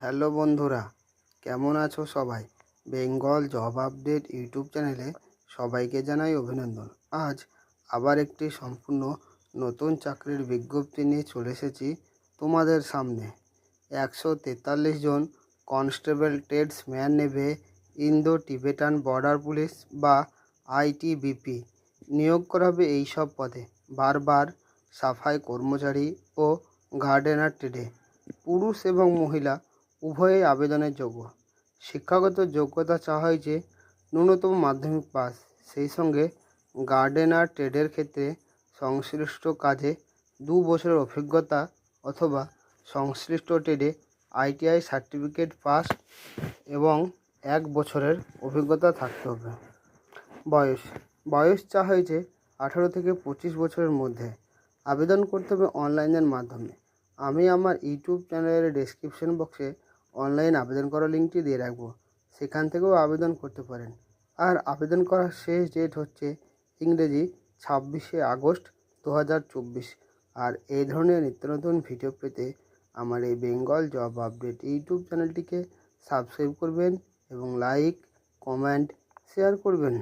Hello বন্ধুরা, কেমন আছো সবাই? বেঙ্গল জব আপডেট ইউটিউব চ্যানেলে সবাইকে জানাই অভিনন্দন। আজ আবার একটি সম্পূর্ণ নতুন চাকরির বিজ্ঞপ্তি নিয়ে চলে এসেছি তোমাদের সামনে। 143 জন কনস্টেবল ট্রেডসম্যান নেবে ইন্দো টিবেটান বর্ডার পুলিশ বা আইটিবিপি। নিয়োগ করা হবে এইসব পদে: বারবার, সাফাই কর্মচারী ও গার্ডেনার ট্রেডে। পুরুষ এবং মহিলা উভয়ই আবেদনের যোগ্য। শিক্ষাগত যোগ্যতা চাওয়া হয়েছে ন্যূনতম মাধ্যমিক পাস। সেই সঙ্গে গার্ডেনার ট্রেডের ক্ষেত্রে সংশ্লিষ্ট কাজে 2 বছরের অভিজ্ঞতা অথবা সংশ্লিষ্ট ট্রেডে আইটিআই সার্টিফিকেট পাস এবং 1 বছরের অভিজ্ঞতা থাকতে হবে। বয়স চাওয়া হয়েছে 18 থেকে 25 বছরের মধ্যে। আবেদন করতে হবে অনলাইনের মাধ্যমে। আমি আমার ইউটিউব চ্যানেলের ডেসক্রিপশন বক্সে অনলাইন আবেদন করার লিঙ্কটি দিয়ে রাখবো, সেখান থেকেও আবেদন করতে পারেন। আর আবেদন করার শেষ ডেট হচ্ছে ইংরেজি 26শে আগস্ট 2024। আর এই ধরনের নিত্য নতুন ভিডিও পেতে আমার এই বেঙ্গল জব আপডেট ইউটিউব চ্যানেলটিকে সাবস্ক্রাইব করবেন এবং লাইক, কমেন্ট, শেয়ার করবেন।